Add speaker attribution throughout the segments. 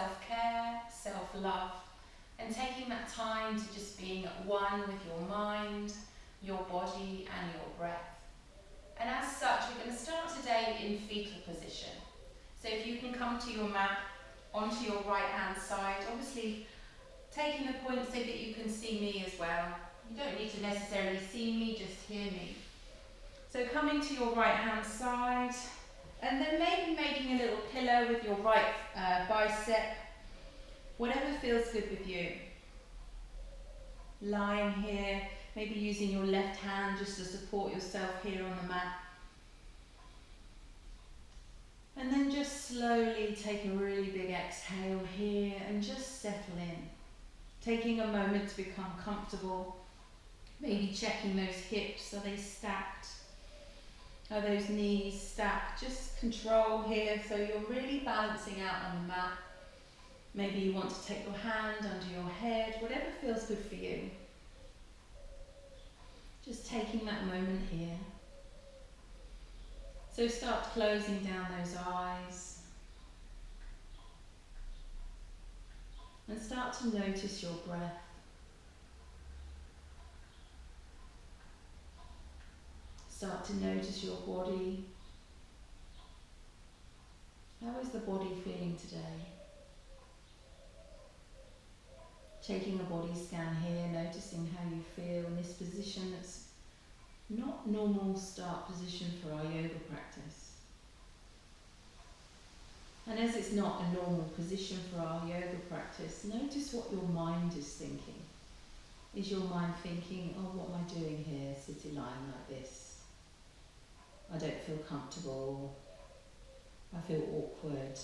Speaker 1: self-care, self-love, and taking that time to just being at one with your mind, your body and your breath. And as such, we're going to start today in fetal position. So if you can come to your mat, onto your right hand side, obviously taking the point so that you can see me as well. You don't need to necessarily see me, just hear me. So coming to your right hand side, and then maybe making a little pillow with your right bicep, whatever feels good with you. Lying here, maybe using your left hand just to support yourself here on the mat. And then just slowly take a really big exhale here and just settle in. Taking a moment to become comfortable. Maybe checking those hips, are they stacked? Are those knees stacked? Just control here so you're really balancing out on the mat. Maybe you want to take your hand under your head, whatever feels good for you. Just taking that moment here. So start closing down those eyes. And start to notice your breath. Start to notice your body. How is the body feeling today? Taking a body scan here, noticing how you feel in this position that's not normal start position for our yoga practice. And as it's not a normal position for our yoga practice, notice what your mind is thinking. Is your mind thinking, oh, what am I doing here, sitting lying like this? I don't feel comfortable. I feel awkward.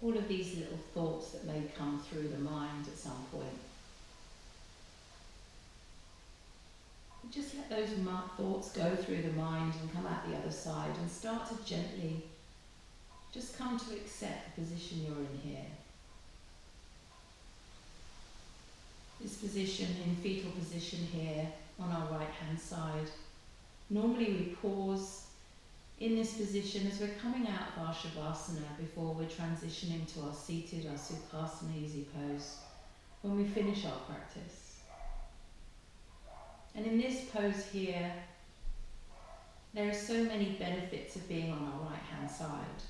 Speaker 1: All of these little thoughts that may come through the mind at some point. Just let those thoughts go through the mind and come out the other side and start to gently just come to accept the position you're in here. This position, in fetal position here on our right hand side. Normally we pause in this position as we're coming out of our Shavasana before we're transitioning to our seated, our Sukhasana easy pose when we finish our practice. And in this pose here, there are so many benefits of being on our right hand side.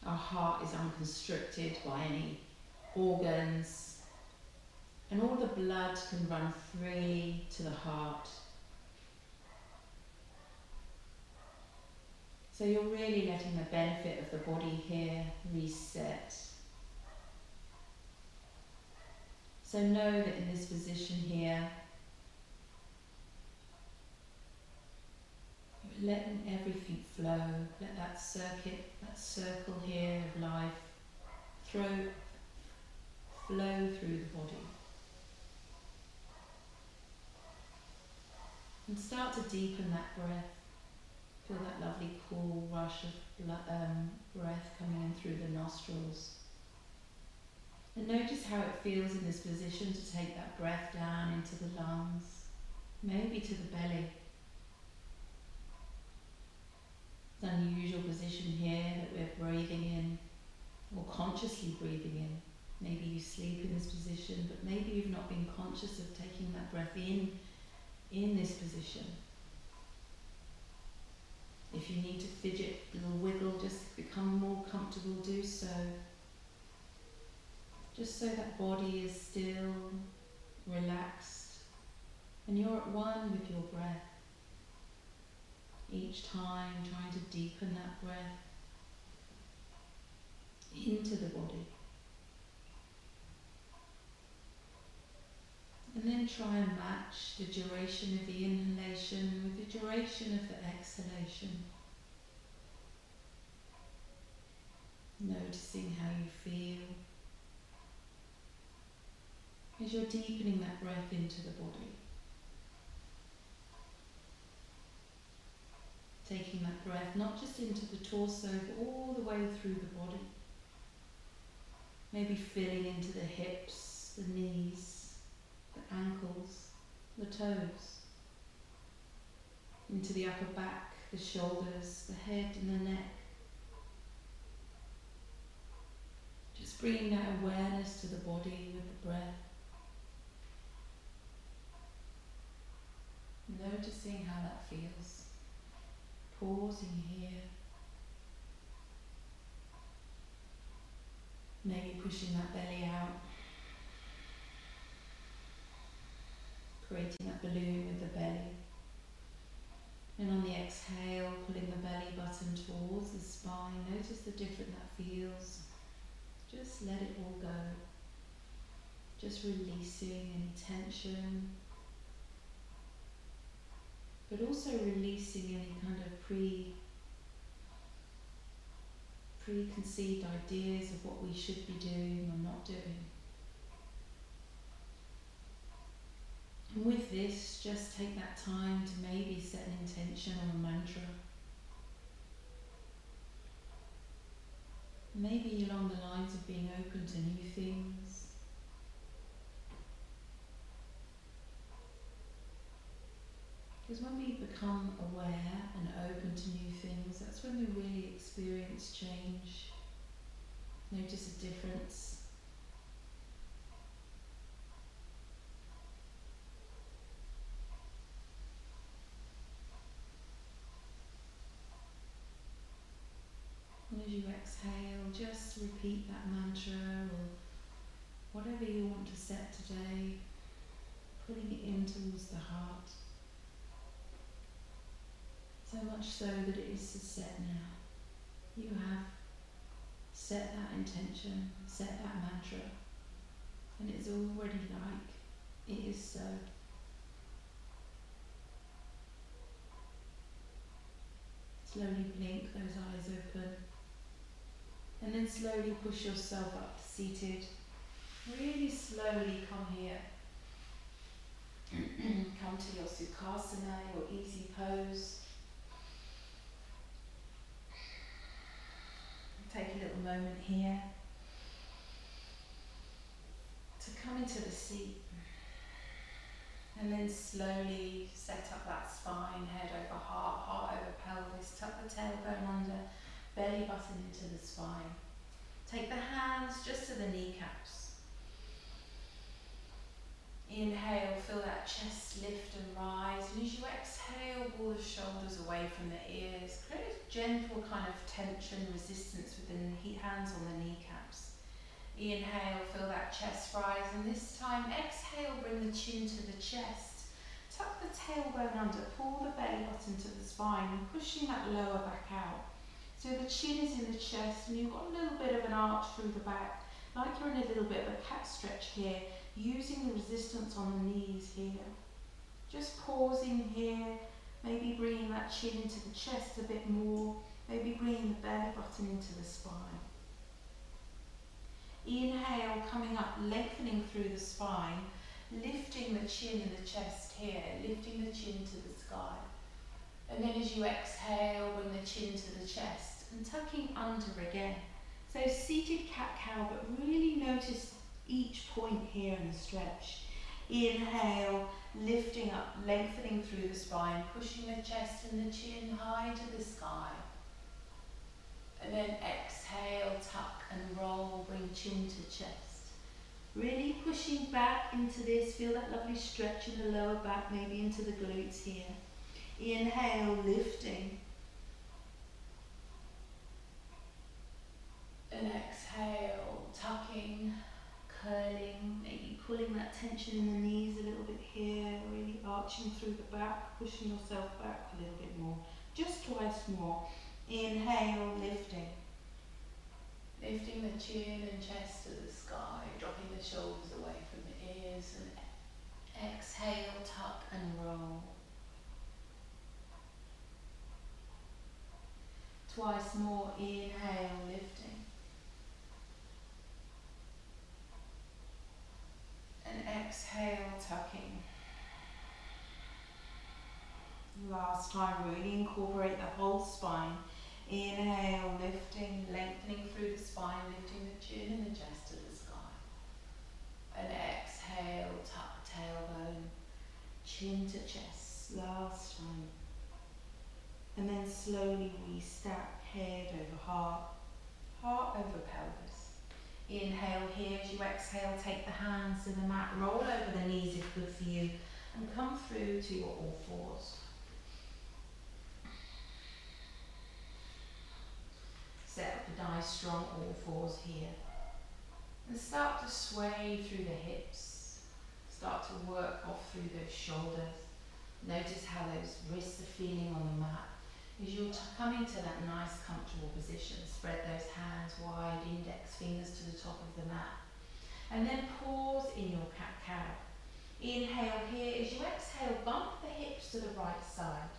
Speaker 1: Our heart is unconstricted by any organs, and all the blood can run freely to the heart. So you're really letting the benefit of the body here reset. So know that in this position here, you're letting everything flow. Let that circuit, that circle here of life flow through the body. And start to deepen that breath. Feel that lovely cool rush of breath coming in through the nostrils. And notice how it feels in this position to take that breath down into the lungs, maybe to the belly. It's an unusual position here that we're breathing in, or consciously breathing in. Maybe you sleep in this position, but maybe you've not been conscious of taking that breath in this position. If you need to fidget, a little wiggle, just become more comfortable, do so. Just so that body is still, relaxed, and you're at one with your breath. Each time trying to deepen that breath into the body. And then try and match the duration of the inhalation with the duration of the exhalation. Noticing how you feel as you're deepening that breath into the body. Taking that breath not just into the torso, but all the way through the body. Maybe filling into the hips, the knees, the ankles, the toes, into the upper back, the shoulders, the head and the neck, Just bringing that awareness to the body with the breath. Noticing how that feels. Pausing here. Maybe pushing that belly out. Creating that balloon with the belly. And on the exhale, pulling the belly button towards the spine. Notice the different that feels. Just let it all go. Just releasing any tension. But also releasing any kind of preconceived ideas of what we should be doing or not doing. And with this, just take that time to maybe set an intention or a mantra. Maybe along the lines of being open to new things. Because when we become aware and open to new things, that's when we really experience change. Notice a difference. And as you exhale, just repeat that mantra or whatever you want to set today, pulling it in towards the heart. So much so that it is set now. You have set that intention, set that mantra, and it's already like it is so. Slowly blink those eyes open. And then slowly push yourself up to seated. Really slowly come here. Come to your Sukhasana, your easy pose. Take a little moment here to come into the seat. And then slowly set up that spine, head over heart, heart over pelvis. Tuck the tailbone under, belly button into the spine. Take the hands just to the kneecaps. Inhale, feel that chest lift and rise. And as you exhale, pull the shoulders away from the ears. Create a gentle kind of tension, resistance with the hands on the kneecaps. Inhale, feel that chest rise. And this time, exhale, bring the chin to the chest. Tuck the tailbone under, pull the belly button to the spine and pushing that lower back out. So the chin is in the chest and you've got a little bit of an arch through the back, like you're in a little bit of a cat stretch here, using the resistance on the knees here. Just pausing here, maybe bringing that chin into the chest a bit more, maybe bringing the belly button into the spine. Inhale, coming up, lengthening through the spine, lifting the chin in the chest here, lifting the chin to the sky. And then as you exhale, bring the chin to the chest and tucking under again. So seated cat-cow, but really notice each point here in the stretch. Inhale, lifting up, lengthening through the spine, pushing the chest and the chin high to the sky. And then exhale, tuck and roll, bring chin to chest. Really pushing back into this, feel that lovely stretch in the lower back, maybe into the glutes here. Inhale, lifting. And exhale, tucking, curling, maybe pulling that tension in the knees a little bit here, really arching through the back, pushing yourself back a little bit more. Just twice more. Inhale, lifting. Lifting the chin and chest to the sky, dropping the shoulders away from the ears, and exhale, tuck and roll. Twice more, inhale, lifting. And exhale, tucking. Last time, really incorporate the whole spine. Inhale, lifting, lengthening through the spine, lifting the chin and the chest to the sky. And exhale, tuck tailbone, chin to chest. Last time. And then slowly restack, head over heart, heart over pelvis. Inhale here. As you exhale, take the hands to the mat, roll over the knees if good for you, and come through to your all fours. Set up a nice strong all fours here. And start to sway through the hips. Start to work off through those shoulders. Notice how those wrists are feeling on the mat. As you're coming to that nice comfortable position, spread those hands wide, index fingers to the top of the mat. And then pause in your cat-cow. Inhale here. As you exhale, bump the hips to the right side.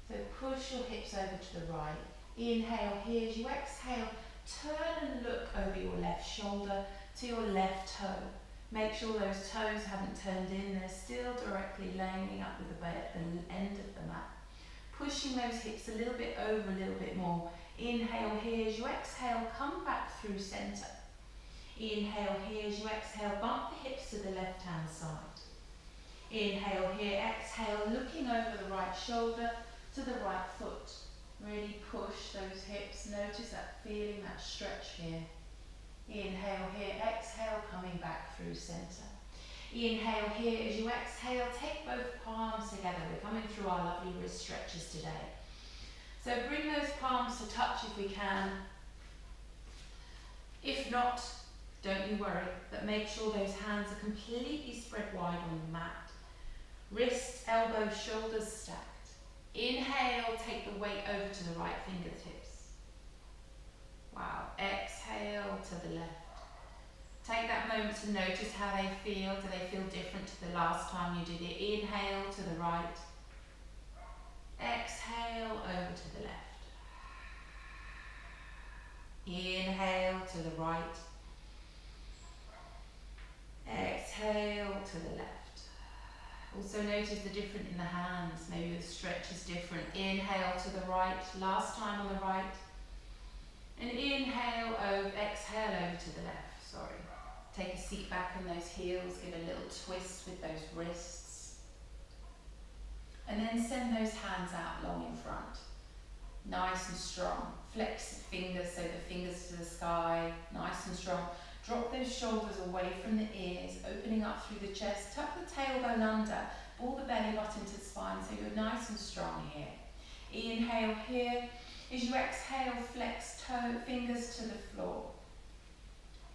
Speaker 1: So push your hips over to the right. Inhale here. As you exhale, turn and look over your left shoulder to your left toe. Make sure those toes haven't turned in. They're still directly laying up with the end of the mat. Pushing those hips a little bit over, a little bit more. Inhale here. As you exhale, come back through center. Inhale here. As you exhale, bump the hips to the left-hand side. Inhale here. Exhale, looking over the right shoulder to the right foot. Really push those hips. Notice that feeling, that stretch here. Inhale here. Exhale, coming back through center. Inhale here. As you exhale, take both palms together. We're coming through our lovely wrist stretches today. So bring those palms to touch if we can. If not, don't you worry, but make sure those hands are completely spread wide on the mat. Wrists, elbows, shoulders stacked. Inhale, take the weight over to the right fingertips. Wow. Exhale to the left. Take that moment to notice how they feel. Do they feel different to the last time you did it? Inhale to the right. Exhale over to the left. Inhale to the right. Exhale to the left. Also notice the difference in the hands. Maybe the stretch is different. Inhale to the right. Last time on the right. And inhale over, exhale over to the left. Sorry. Take a seat back on those heels, give a little twist with those wrists. And then send those hands out long in front. Nice and strong. Flex the fingers, so the fingers to the sky, nice and strong. Drop those shoulders away from the ears, opening up through the chest. Tuck the tailbone under, pull the belly button to the spine, so you're nice and strong here. Inhale here. As you exhale, flex fingers to the floor.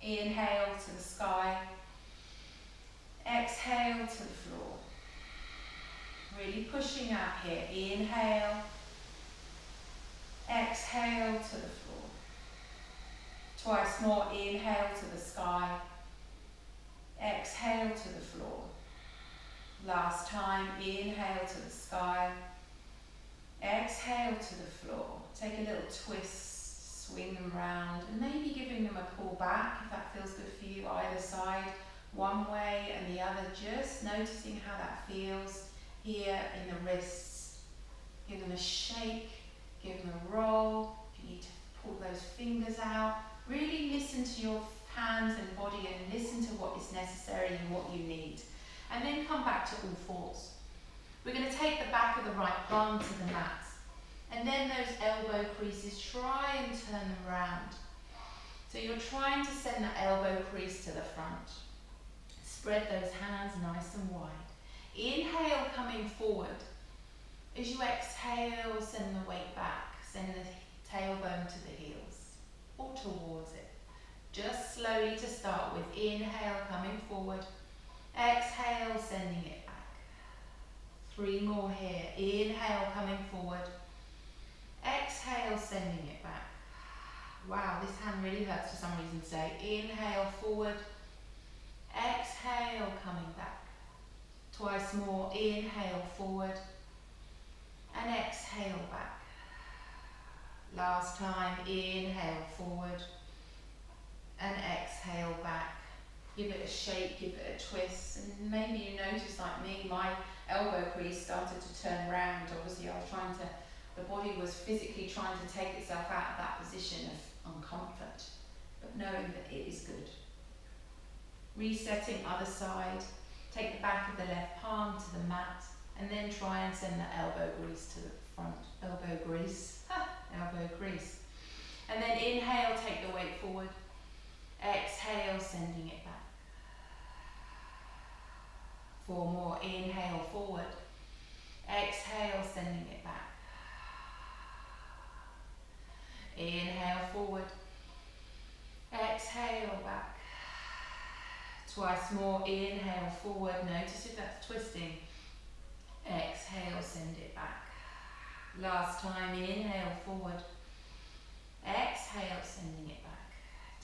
Speaker 1: Inhale to the sky. Exhale to the floor. Really pushing out here. Inhale. Exhale to the floor. Twice more. Inhale to the sky. Exhale to the floor. Last time. Inhale to the sky. Exhale to the floor. Take a little twist, swing them round, and maybe giving them a pull back if that feels good for you, either side, one way and the other, just noticing how that feels here in the wrists. Give them a shake, give them a roll. If you need to pull those fingers out, really listen to your hands and body and listen to what is necessary and what you need. And then come back to all fours. We're going to take the back of the right palm to the mat. And then those elbow creases, try and turn them around. So you're trying to send that elbow crease to the front. Spread those hands nice and wide. Inhale, coming forward. As you exhale, send the weight back. Send the tailbone to the heels or towards it. Just slowly to start with. Inhale, coming forward. Exhale, sending it back. 3 more here. Inhale, coming forward. Exhale, sending it back. Wow, this hand really hurts for some reason today. Inhale, forward. Exhale, coming back. Twice more. Inhale, forward. And exhale, back. Last time. Inhale, forward. And exhale, back. Give it a shake, give it a twist. And maybe you notice, like me, my elbow crease started to turn round. Obviously, I was trying to, the body was physically trying to take itself out of that position of uncomfort, but knowing that it is good. Resetting other side, take the back of the left palm to the mat, and then try and send the elbow grease to the front. Elbow grease, elbow grease. And then inhale, take the weight forward. Exhale, sending it back. 4 more. Inhale, forward. Exhale, sending it back. Inhale, forward. Exhale, back. Twice more. Inhale, forward. Notice if that's twisting. Exhale, send it back. Last time. Inhale, forward. Exhale, sending it back.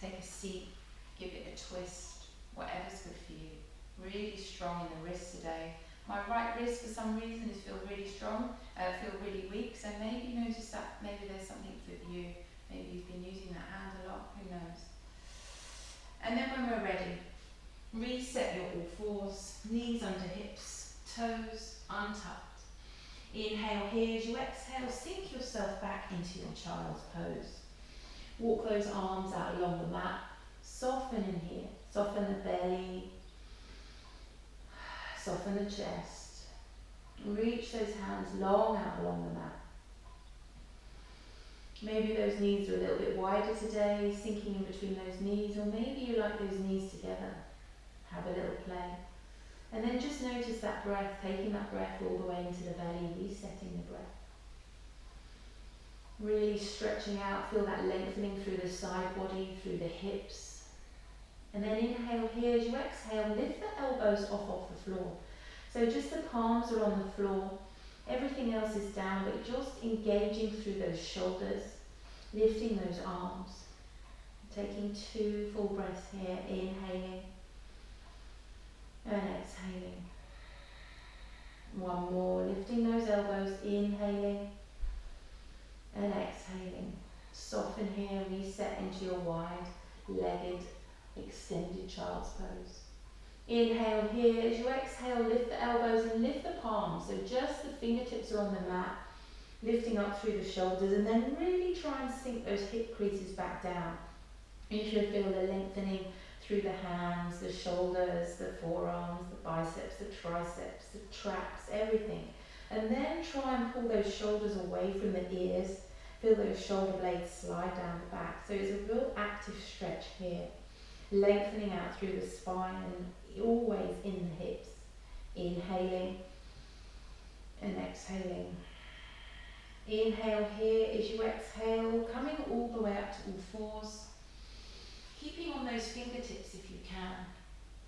Speaker 1: Take a seat. Give it a twist. Whatever's good for you. Really strong in the wrist today. My right wrist, for some reason, is feel really strong, feel really weak. So maybe notice that maybe there's something with you. Maybe you've been using that hand a lot. Who knows? And then when we're ready, reset your all fours, knees under hips, toes untucked. Inhale here. As you exhale, sink yourself back into your child's pose. Walk those arms out along the mat. Soften in here. Soften the belly. Soften the chest. Reach those hands long out along the mat. Maybe those knees are a little bit wider today, sinking in between those knees, or maybe you like those knees together. Have a little play. And then just notice that breath, taking that breath all the way into the belly, resetting the breath. Really stretching out, feel that lengthening through the side body, through the hips. And then inhale here. As you exhale, lift the elbows off the floor. So just the palms are on the floor. Everything else is down, but just engaging through those shoulders, lifting those arms. Taking 2 full breaths here, inhaling and exhaling. 1 more, lifting those elbows, inhaling and exhaling. Soften here, reset into your wide-legged, extended child's pose. Inhale here. As you exhale, lift the elbows and lift the palms. So just the fingertips are on the mat, lifting up through the shoulders, and then really try and sink those hip creases back down. You should feel the lengthening through the hands, the shoulders, the forearms, the biceps, the triceps, the traps, everything. And then try and pull those shoulders away from the ears. Feel those shoulder blades slide down the back. So it's a real active stretch here. Lengthening out through the spine and always in the hips. Inhaling and exhaling. Inhale here. As you exhale, coming all the way up to all fours. Keeping on those fingertips if you can.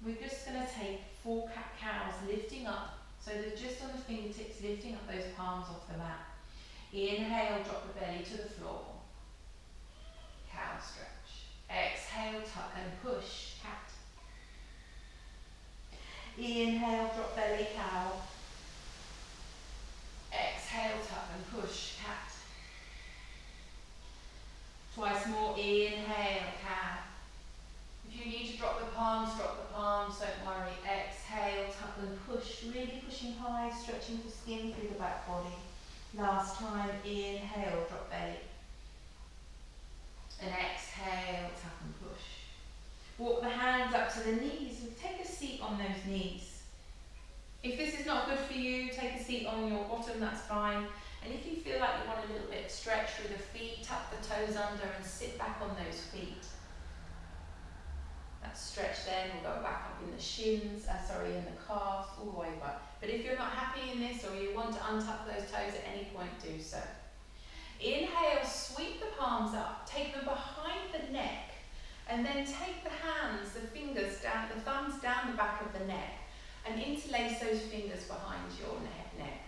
Speaker 1: We're just going to take 4 cat-cows, lifting up. So they're just on the fingertips, lifting up those palms off the mat. Inhale, drop the belly to the floor. Cow stretch. Exhale, tuck and push, cat. Inhale, drop belly, cow. Exhale, tuck and push, cat. Twice more, inhale, cow. If you need to drop the palms, don't worry. Exhale, tuck and push, really pushing high, stretching the skin through the back body. Last time, inhale, drop belly. And exhale, tuck and push. Walk the hands up to the knees and take a seat on those knees. If this is not good for you, take a seat on your bottom, that's fine. And if you feel like you want a little bit of stretch through the feet, tuck the toes under and sit back on those feet. That stretch then will go back up in the shins, in the calves, all the way back. But if you're not happy in this or you want to untuck those toes at any point, do so. Inhale, sweep the palms up, take them behind the neck, and then take the hands, the fingers down, the thumbs down the back of the neck, and interlace those fingers behind your neck.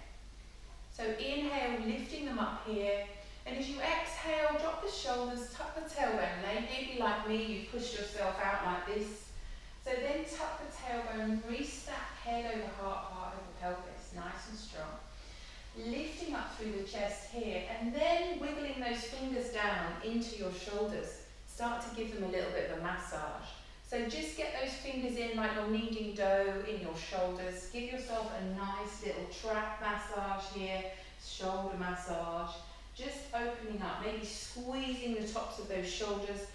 Speaker 1: So inhale, lifting them up here, and as you exhale, drop the shoulders, tuck the tailbone. Maybe like me, you've pushed yourself out like this. So then tuck the tailbone, re-stack head over heart over pelvis, nice and strong. Lifting up through the chest here, and then wiggling those fingers down into your shoulders. Start to give them a little bit of a massage. So just get those fingers in like you're kneading dough in your shoulders. Give yourself a nice little trap massage here, shoulder massage. Just opening up, maybe squeezing the tops of those shoulders.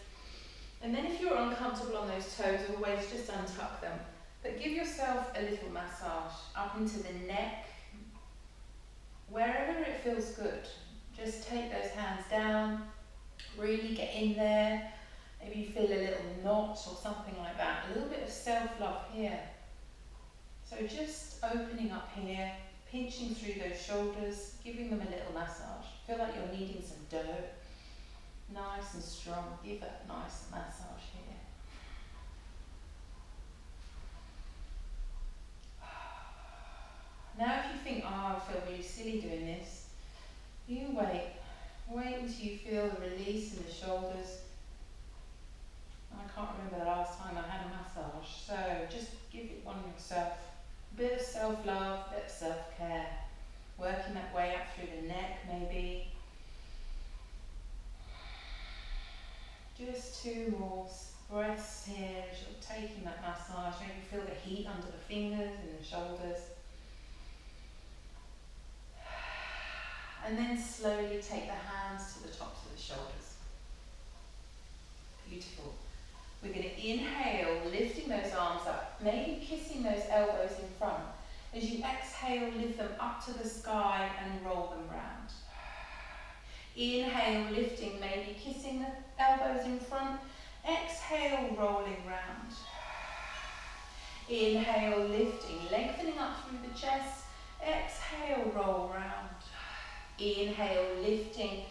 Speaker 1: And then if you're uncomfortable on those toes, always just untuck them. But give yourself a little massage up into the neck. Wherever it feels good, just take those hands down, really get in there. Maybe you feel a little knot or something like that. A little bit of self-love here. So just opening up here, pinching through those shoulders, giving them a little massage. Feel like you're kneading some dough. Nice and strong. Give that nice massage here. Now if you think, oh, I feel really silly doing this, you wait. Wait until you feel the release in the shoulders. I can't remember the last time I had a massage, so just give it one yourself. A bit of self-love, a bit of self-care. Working that way up through the neck maybe. Just 2 more breaths here as you're taking that massage. Maybe feel the heat under the fingers and the shoulders. And then slowly take the hands to the tops of the shoulders. Beautiful. We're going to inhale, lifting those arms up, maybe kissing those elbows in front. As you exhale, lift them up to the sky and roll them round. Inhale, lifting, maybe kissing the elbows in front. Exhale, rolling round. Inhale, lifting, lengthening up through the chest. Exhale, roll round. Inhale, lifting.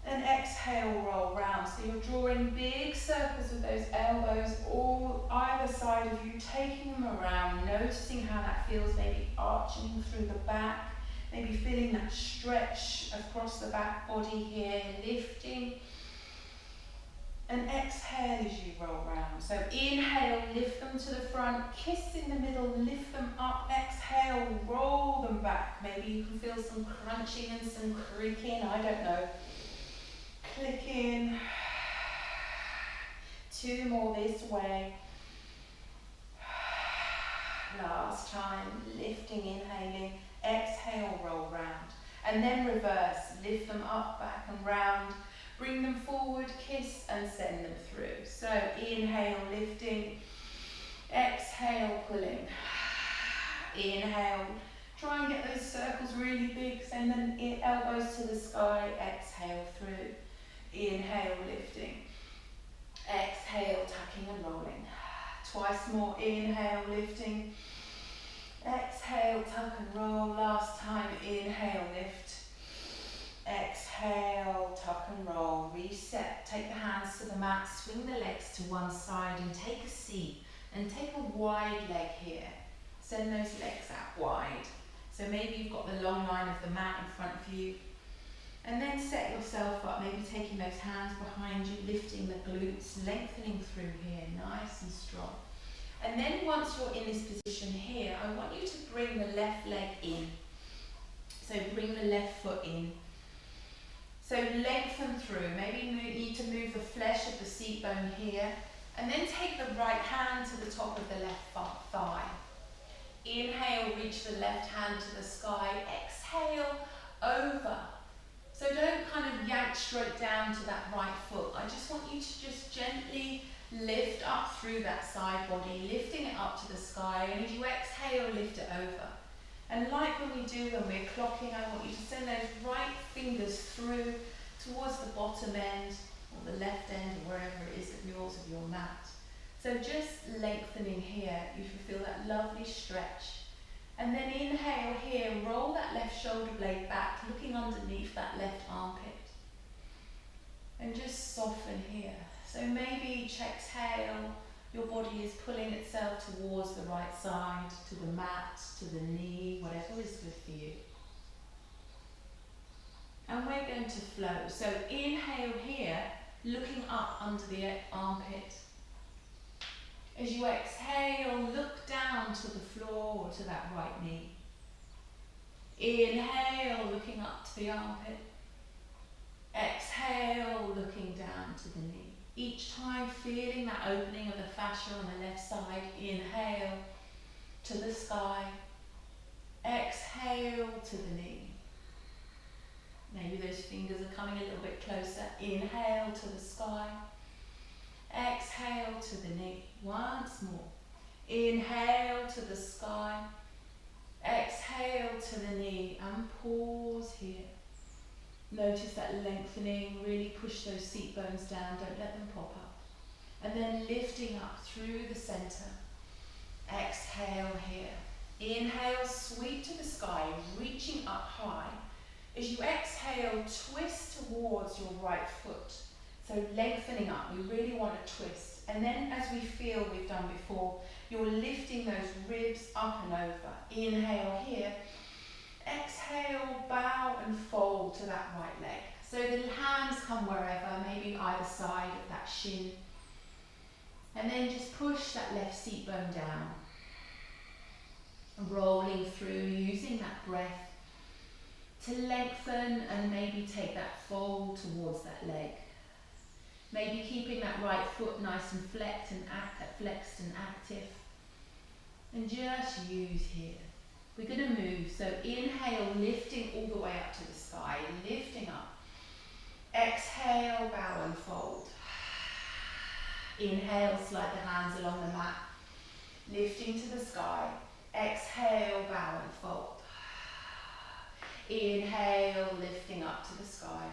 Speaker 1: And exhale, roll round. So you're drawing big circles with those elbows all either side of you, taking them around, noticing how that feels, maybe arching through the back, maybe feeling that stretch across the back body here, lifting. And exhale as you roll round. So inhale, lift them to the front, kiss in the middle, lift them up. Exhale, roll them back. Maybe you can feel some crunching and some creaking, I don't know. Clicking. 2 more this way. Last time, lifting, inhaling. Exhale, roll round. And then reverse, lift them up, back and round. Bring them forward, kiss and send them through. So inhale, lifting. Exhale, pulling. Inhale. Try and get those circles really big. Send them elbows to the sky. Exhale through. Inhale, lifting. Exhale, tucking and rolling. Twice more. Inhale, lifting. Exhale, tuck and roll. Last time. Inhale, lift. Exhale, tuck and roll. Reset. Take the hands to the mat. Swing the legs to one side and take a seat. And take a wide leg here. Send those legs out wide. So maybe you've got the long line of the mat in front of you. And then set yourself up, maybe taking those hands behind you, lifting the glutes, lengthening through here, nice and strong. And then once you're in this position here, I want you to bring the left leg in. So bring the left foot in. So lengthen through, maybe you need to move the flesh of the seat bone here. And then take the right hand to the top of the left thigh. Inhale, reach the left hand to the sky. Exhale, over. So don't kind of yank straight down to that right foot. I just want you to just gently lift up through that side body, lifting it up to the sky. And as you exhale, lift it over. And like when we do when we're clocking, I want you to send those right fingers through towards the bottom end or the left end or wherever it is of yours of your mat. So just lengthening here, you can feel that lovely stretch. And then inhale here, roll that left shoulder blade back, looking underneath that left armpit. And just soften here. So maybe each exhale, your body is pulling itself towards the right side, to the mat, to the knee, whatever is good for you. And we're going to flow. So inhale here, looking up under the armpit. As you exhale, look down to the floor or to that right knee. Inhale, looking up to the armpit. Exhale, looking down to the knee. Each time feeling that opening of the fascia on the left side. Inhale to the sky. Exhale to the knee. Maybe those fingers are coming a little bit closer. Inhale to the sky. Exhale to the knee. Once more. Inhale to the sky. Exhale to the knee and pause here. Notice that lengthening, really push those seat bones down, don't let them pop up. And then lifting up through the center. Exhale here. Inhale, sweep to the sky, reaching up high. As you exhale, twist towards your right foot. So lengthening up, we really want to twist. And then as we feel we've done before, you're lifting those ribs up and over. Inhale here. Exhale, bow and fold to that right leg. So the hands come wherever, maybe either side of that shin. And then just push that left seat bone down. Rolling through, using that breath to lengthen and maybe take that fold towards that leg. Maybe keeping that right foot nice and flexed and active. And just use here. We're going to move, so inhale, lifting all the way up to the sky, lifting up. Exhale, bow and fold. Inhale, slide the hands along the mat, lifting to the sky. Exhale, bow and fold. Inhale, lifting up to the sky.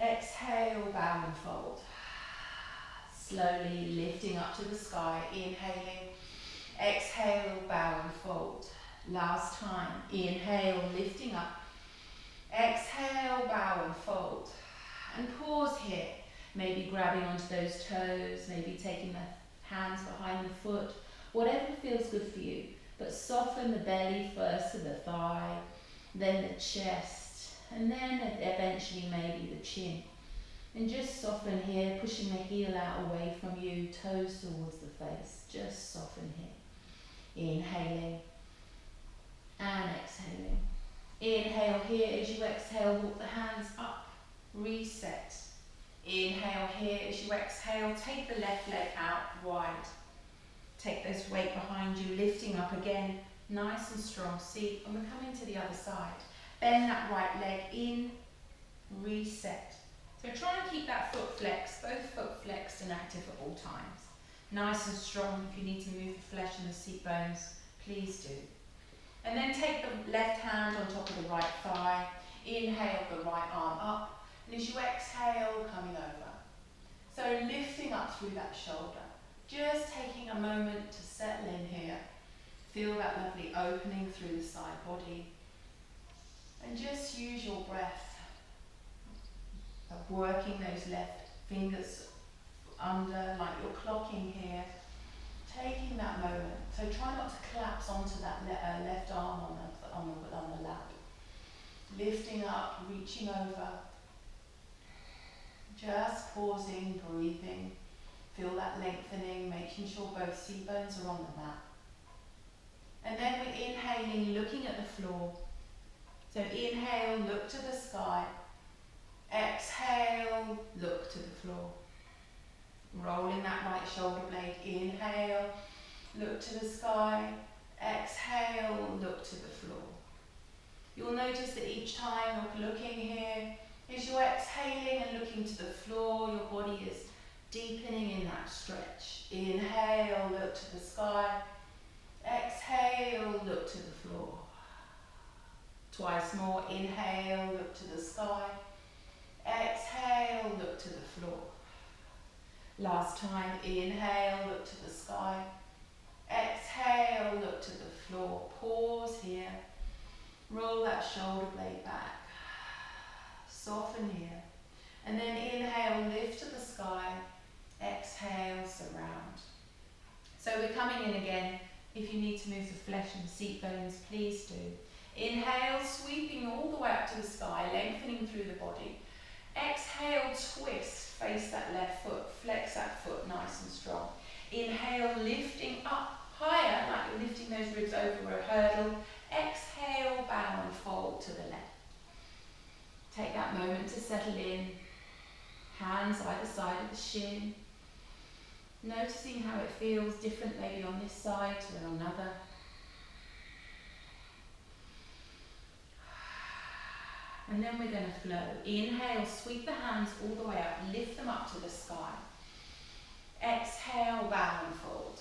Speaker 1: Exhale, bow and fold. Slowly lifting up to the sky, inhaling. Exhale, bow and fold. Last time, inhale, lifting up. Exhale, bow and fold. And pause here. Maybe grabbing onto those toes, maybe taking the hands behind the foot. Whatever feels good for you. But soften the belly first to the thigh, then the chest, and then eventually maybe the chin. And just soften here, pushing the heel out away from you, toes towards the face. Just soften here. Inhaling and exhaling. Inhale here. As you exhale, walk the hands up. Reset. Inhale here. As you exhale, take the left leg out wide. Take this weight behind you, lifting up again. Nice and strong seat. And we're coming to the other side. Bend that right leg in. Reset. So try and keep that foot flexed, both foot flexed and active at all times. Nice and strong. If you need to move the flesh and the seat bones, please do. And then take the left hand on top of the right thigh. Inhale the right arm up. And as you exhale, coming over. So lifting up through that shoulder. Just taking a moment to settle in here. Feel that lovely opening through the side body. And just use your breath of working those left fingers under, like you're clocking here. Taking that moment. So try not to collapse onto that left arm on the lap. Lifting up, reaching over. Just pausing, breathing. Feel that lengthening, making sure both seat bones are on the mat. And then we're inhaling, looking at the floor. So inhale, look to the sky. Exhale, look to the floor. Rolling that right shoulder blade. Inhale, look to the sky. Exhale, look to the floor. You'll notice that each time you're looking here, as you're exhaling and looking to the floor, your body is deepening in that stretch. Inhale, look to the sky. Exhale, look to the floor. Twice more. Inhale, look to the sky. Exhale, look to the floor. Last time. Inhale, look to the sky. Exhale, look to the floor. Pause here. Roll that shoulder blade back. Soften here. And then inhale, lift to the sky. Exhale, surround. So we're coming in again. If you need to move the flesh and the seat bones, please do. Inhale, sweeping all the way up to the sky, lengthening through the body. Exhale, twist, face that left foot, flex that foot nice and strong. Inhale, lifting up higher, like you're lifting those ribs over a hurdle. Exhale, bow and fold to the left. Take that moment to settle in. Hands either side of the shin. Noticing how it feels different maybe on this side to on another. And then we're going to flow. Inhale, sweep the hands all the way up, lift them up to the sky. Exhale, bow and fold.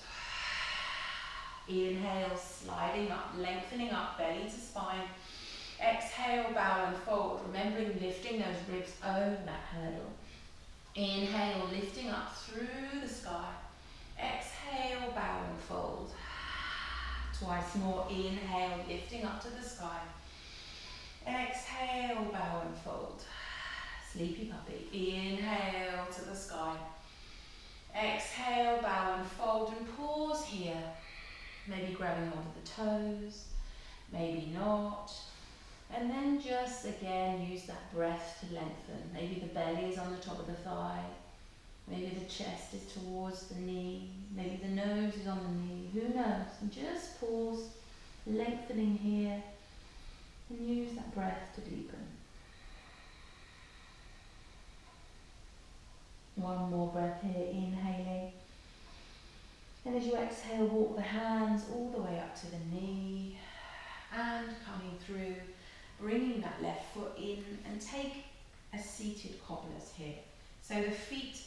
Speaker 1: Inhale, sliding up, lengthening up, belly to spine. Exhale, bow and fold, remembering lifting those ribs over that hurdle. Inhale, lifting up through the sky. Exhale, bow and fold. Twice more, inhale, lifting up to the sky. Exhale, bow and fold. Sleepy puppy. Inhale to the sky. Exhale, bow and fold, and pause here. Maybe grabbing hold of the toes, maybe not. And then just again use that breath to lengthen. Maybe the belly is on the top of the thigh. Maybe the chest is towards the knee. Maybe the nose is on the knee. Who knows? And just pause, lengthening here. And use that breath to deepen. One more breath here, inhaling. And as you exhale, walk the hands all the way up to the knee. And coming through, bringing that left foot in and take a seated cobblers here. So the feet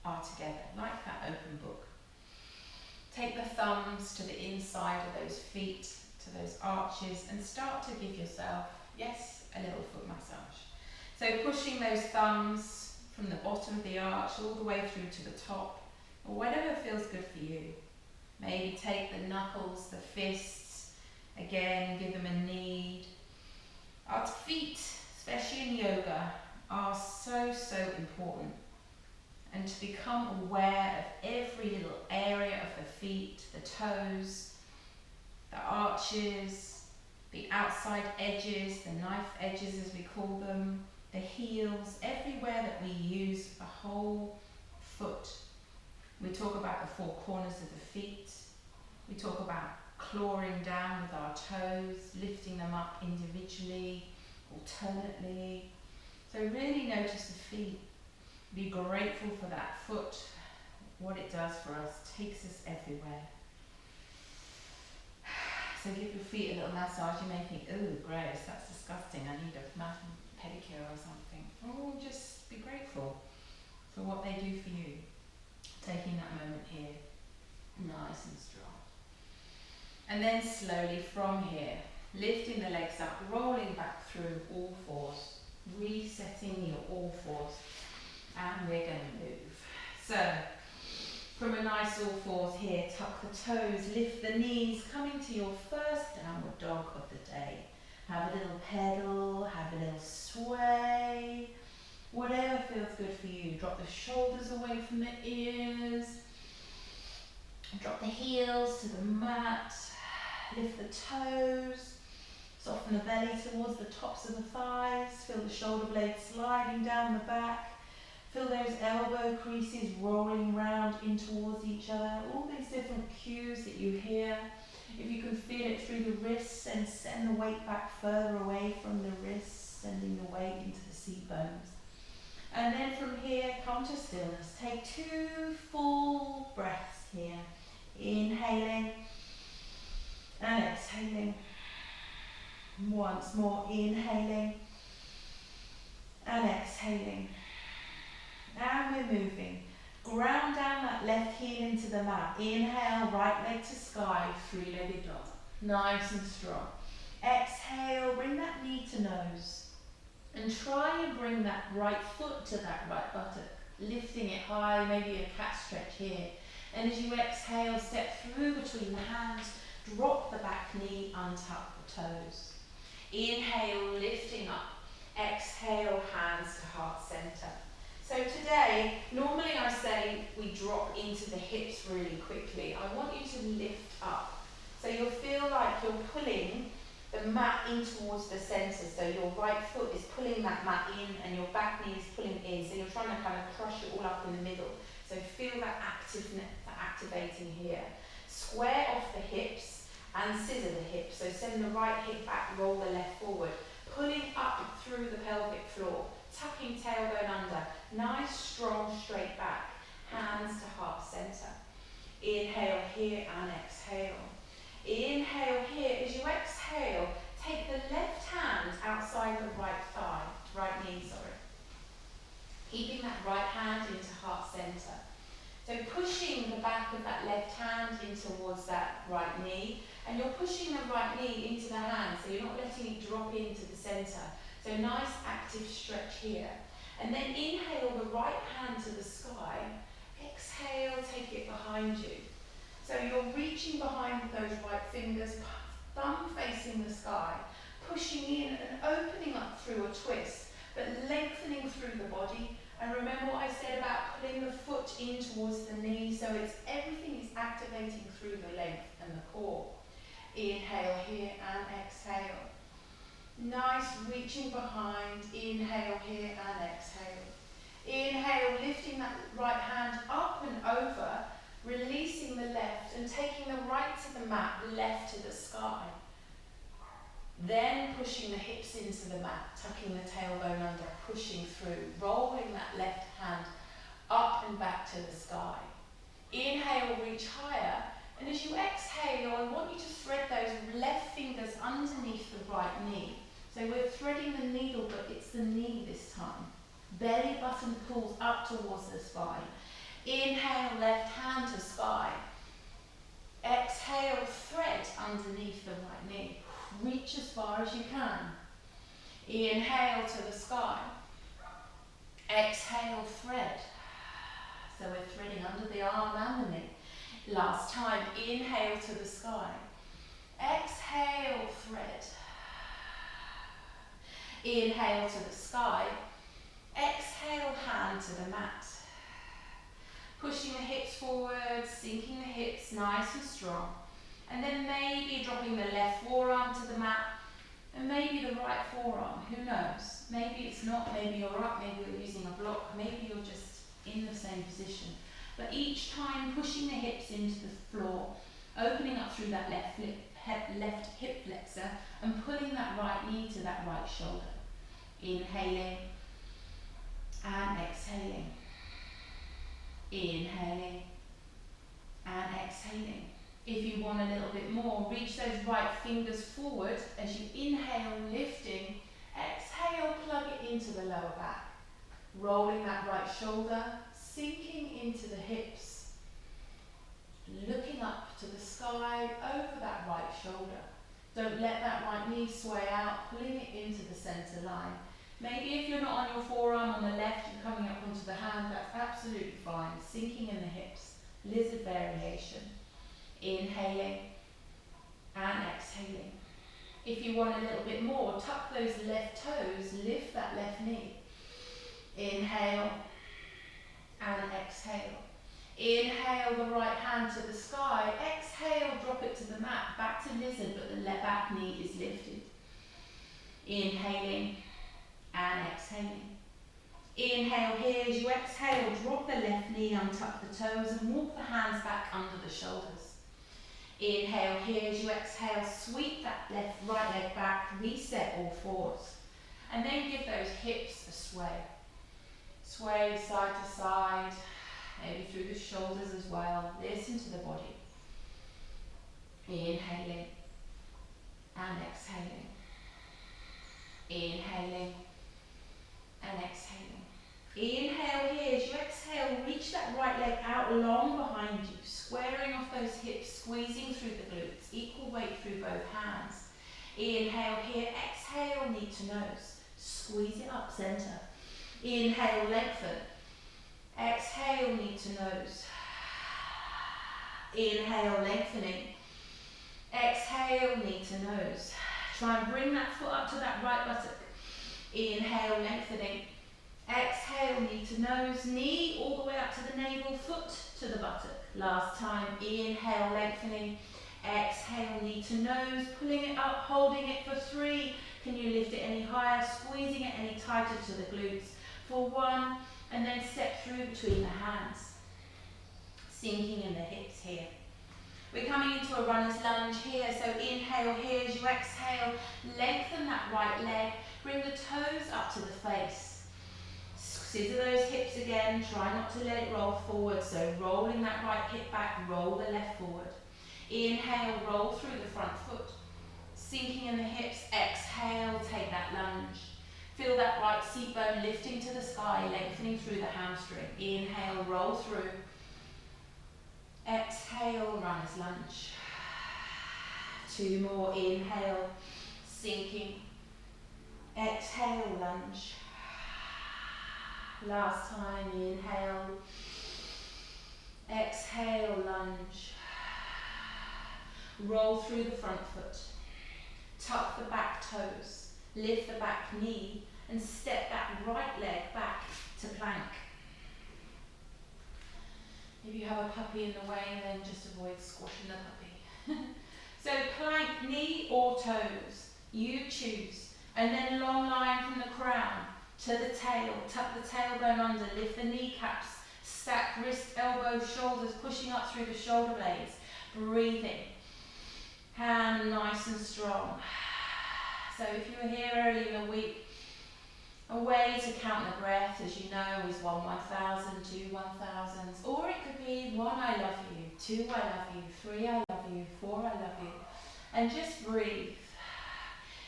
Speaker 1: are together, like that open book. Take the thumbs to the inside of those feet, to those arches, and start to give yourself, yes, a little foot massage. So pushing those thumbs from the bottom of the arch all the way through to the top, or whatever feels good for you. Maybe take the knuckles, the fists, again, give them a knead. Our feet, especially in yoga, are so important. And to become aware of every little area of the feet, the toes, the arches, the outside edges, the knife edges as we call them, the heels, everywhere that we use a whole foot. We talk about the four corners of the feet. We talk about clawing down with our toes, lifting them up individually, alternately. So really notice the feet. Be grateful for that foot, what it does for us, takes us everywhere. So give your feet a little massage. You may think, oh, gross, that's disgusting, I need a pedicure or something. Or just be grateful for what they do for you. Taking that moment here, nice and strong. And then slowly from here, lifting the legs up, rolling back through all fours, resetting your all fours. And we're going to move. So, from a nice all fours here, tuck the toes, lift the knees, coming to your first downward dog of the day. Have a little pedal, have a little sway, whatever feels good for you. Drop the shoulders away from the ears, drop the heels to the mat, lift the toes, soften the belly towards the tops of the thighs, feel the shoulder blades sliding down the back. Feel those elbow creases rolling round in towards each other. All these different cues that you hear. If you can feel it through the wrists, and send the weight back further away from the wrists, sending the weight into the seat bones. And then from here, come to stillness. Take 2 full breaths here. Inhaling and exhaling. Once more, inhaling and exhaling. And we're moving. Ground down that left heel into the mat. Inhale, right leg to sky, 3-legged dog. Nice and strong. Exhale, bring that knee to nose. And try and bring that right foot to that right buttock. Lifting it high, maybe a cat stretch here. And as you exhale, step through between the hands. Drop the back knee, untuck the toes. Inhale, lifting up. Exhale, hands to heart center. So today, normally I say we drop into the hips really quickly. I want you to lift up. So you'll feel like you're pulling the mat in towards the center. So your right foot is pulling that mat in and your back knee is pulling in. So you're trying to kind of crush it all up in the middle. So feel that activating here. Square off the hips and scissor the hips. So send the right hip back, roll the left forward. Pulling up through the pelvic floor. Tucking tailbone under, nice strong straight back, hands to heart center. Inhale here and exhale. Inhale here. As you exhale, take the left hand outside the right knee. Keeping that right hand into heart center. So pushing the back of that left hand in towards that right knee, And you're pushing the right knee into the hand, so you're not letting it drop into the centre. So nice active stretch here. And then inhale the right hand to the sky. Exhale, take it behind you. So you're reaching behind with those right fingers, thumb facing the sky, pushing in and opening up through a twist, but lengthening through the body. And remember what I said about pulling the foot in towards the knee, so it's everything is activating through the length and the core. Inhale here and exhale. Nice reaching behind, inhale here and exhale. Inhale, lifting that right hand up and over, releasing the left and taking the right to the mat, left to the sky. Then pushing the hips into the mat, tucking the tailbone under, pushing through, rolling that left hand up and back to the sky. Inhale, reach higher, and as you exhale, I want you to thread those left fingers underneath the right knee. So we're threading the needle, but it's the knee this time. Belly button pulls up towards the spine. Inhale, left hand to sky. Exhale, thread underneath the right knee. Reach as far as you can. Inhale to the sky. Exhale, thread. So we're threading under the arm and the knee. Last time, inhale to the sky. Exhale, thread. Inhale to the sky. Exhale, hand to the mat. Pushing the hips forward, sinking the hips nice and strong. And then maybe dropping the left forearm to the mat, and maybe the right forearm, who knows? Maybe it's not, maybe you're up, maybe you're using a block, maybe you're just in the same position. But each time pushing the hips into the floor, opening up through that left hip flexor, and pulling that right knee to that right shoulder. Inhaling and exhaling. Inhaling and exhaling. If you want a little bit more, reach those right fingers forward as you inhale, lifting. Exhale, plug it into the lower back. Rolling that right shoulder, sinking into the hips. Looking up to the sky over that right shoulder. Don't let that right knee sway out, pulling it into the center line. Maybe if you're not on your forearm on the left, you're coming up onto the hand, that's absolutely fine. Sinking in the hips, lizard variation. Inhaling and exhaling. If you want a little bit more, tuck those left toes, lift that left knee. Inhale and exhale. Inhale the right hand to the sky. Exhale, drop it to the mat, back to lizard, but the back knee is lifted. Inhaling and exhaling. Inhale here, as you exhale, drop the left knee, untuck the toes and walk the hands back under the shoulders. Inhale here, as you exhale, sweep that right leg back, reset all fours. And then give those hips a sway. Sway side to side, maybe through the shoulders as well. Listen to the body. Inhaling and exhaling. Inhaling and exhaling. Inhale here, as you exhale, reach that right leg out long behind you, squaring off those hips, squeezing through the glutes, equal weight through both hands. Inhale here, exhale, knee to nose, squeeze it up center. Inhale, lengthen. Exhale, knee to nose. Inhale, lengthening. Exhale, knee to nose. Try and bring that foot up to that right buttock. Inhale, lengthening. Exhale, knee to nose, knee all the way up to the navel, foot to the buttock. Last time, inhale, lengthening. Exhale, knee to nose, pulling it up, holding it for 3. Can you lift it any higher, squeezing it any tighter to the glutes for 1, and then step through between the hands. Sinking in the hips here. We're coming into a runner's lunge here, so inhale here as you exhale, lengthen that right leg, bring the toes up to the face. Scissor those hips again, try not to let it roll forward, so rolling that right hip back, roll the left forward. Inhale, roll through the front foot. Sinking in the hips, exhale, take that lunge. Feel that right seat bone lifting to the sky, lengthening through the hamstring. Inhale, roll through. Exhale, runner's lunge. 2 more, inhale, sinking. Exhale, lunge. Last time, inhale. Exhale, lunge. Roll through the front foot. Tuck the back toes. Lift the back knee and step that right leg back to plank. If you have a puppy in the way, then just avoid squashing the puppy. So plank, knee or toes, you choose. And then long line from the crown to the tail. Tuck the tailbone under, lift the kneecaps, stack wrist, elbows, shoulders, pushing up through the shoulder blades. Breathing. Hand nice and strong. So if you were here early in the week, a way to count the breath, as you know, is 1 1,000, 2 1,000s, or it could be 1 I love you, 2 I love you, 3 I love you, 4 I love you, and just breathe.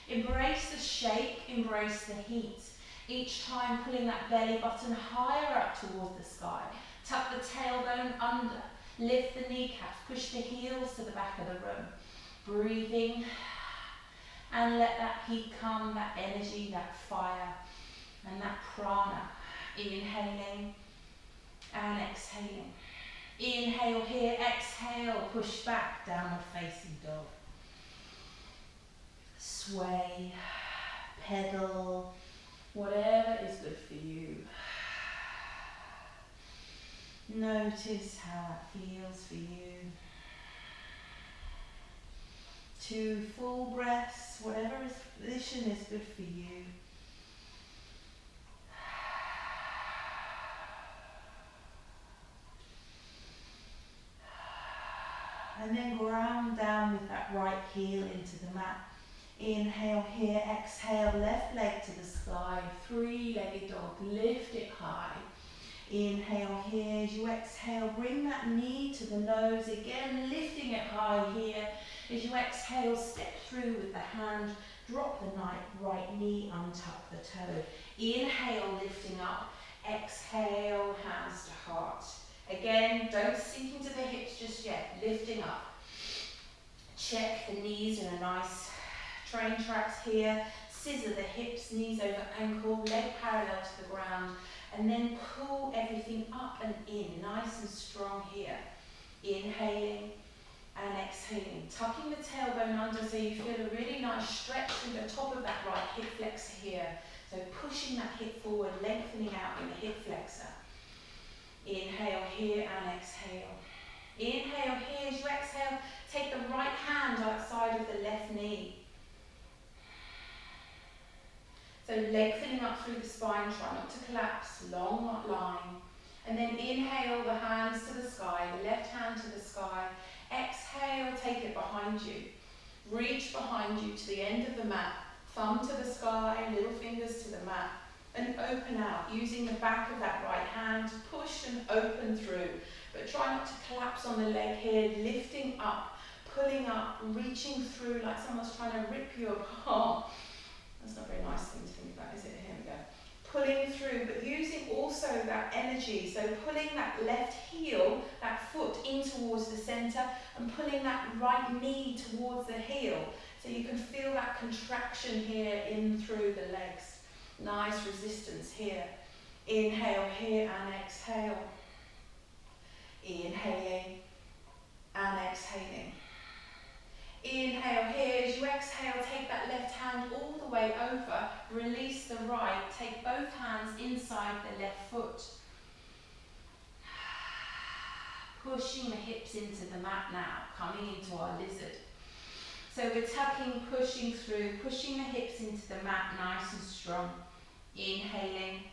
Speaker 1: Embrace the shake, embrace the heat. Each time pulling that belly button higher up towards the sky. Tuck the tailbone under, lift the kneecaps, push the heels to the back of the room. Breathing, and let that heat come, that energy, that fire, and that prana. Inhaling and exhaling. Inhale here, exhale, push back, downward facing dog. Sway, pedal, whatever is good for you. Notice how that feels for you. 2 full breaths, whatever position is good for you. And then ground down with that right heel into the mat. Inhale here, exhale, left leg to the sky, 3-legged dog, lift it high. Inhale here, as you exhale, bring that knee to the nose, again lifting it high here. As you exhale, step through with the hand, drop the right knee, untuck the toe. Inhale, lifting up, exhale, hands to heart. Again, don't sink into the hips just yet, lifting up. Check the knees in a nice train tracks here. Scissor the hips, knees over ankle, leg parallel to the ground, and then pull everything up and in, nice and strong here. Inhaling and exhaling, tucking the tailbone under so you feel a really nice stretch through the top of that right hip flexor here. So pushing that hip forward, lengthening out in the hip flexor. Inhale here and exhale. Inhale here, as you exhale, take the right hand outside of the left knee. So lengthening up through the spine, try not to collapse, long line. And then inhale, the hands to the sky, the left hand to the sky. Exhale, take it behind you. Reach behind you to the end of the mat. Thumb to the sky, little fingers to the mat. And open out, using the back of that right hand to push and open through. But try not to collapse on the leg here, lifting up, pulling up, reaching through like someone's trying to rip you apart. That's not a very nice thing to think about, is it? Here we go. Pulling through, but using also that energy. So pulling that left heel, that foot in towards the center, and pulling that right knee towards the heel. So you can feel that contraction here in through the legs. Nice resistance here. Inhale here and exhale. Inhaling and exhaling. Inhale here, as you exhale, take that left hand all the way over, release the right, take both hands inside the left foot. Pushing the hips into the mat now, coming into our lizard. So we're tucking, pushing through, pushing the hips into the mat nice and strong. Inhaling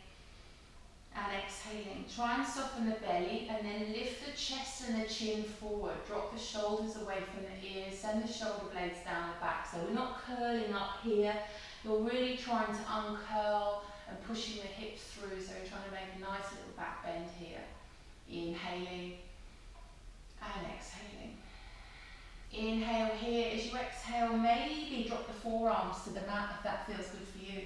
Speaker 1: and exhaling. Try and soften the belly and then lift the chest and the chin forward. Drop the shoulders away from the ears, send the shoulder blades down the back. So we're not curling up here. You're really trying to uncurl and pushing the hips through. So you're trying to make a nice little back bend here. Inhaling and exhaling. Inhale here. As you exhale, maybe drop the forearms to the mat if that feels good for you.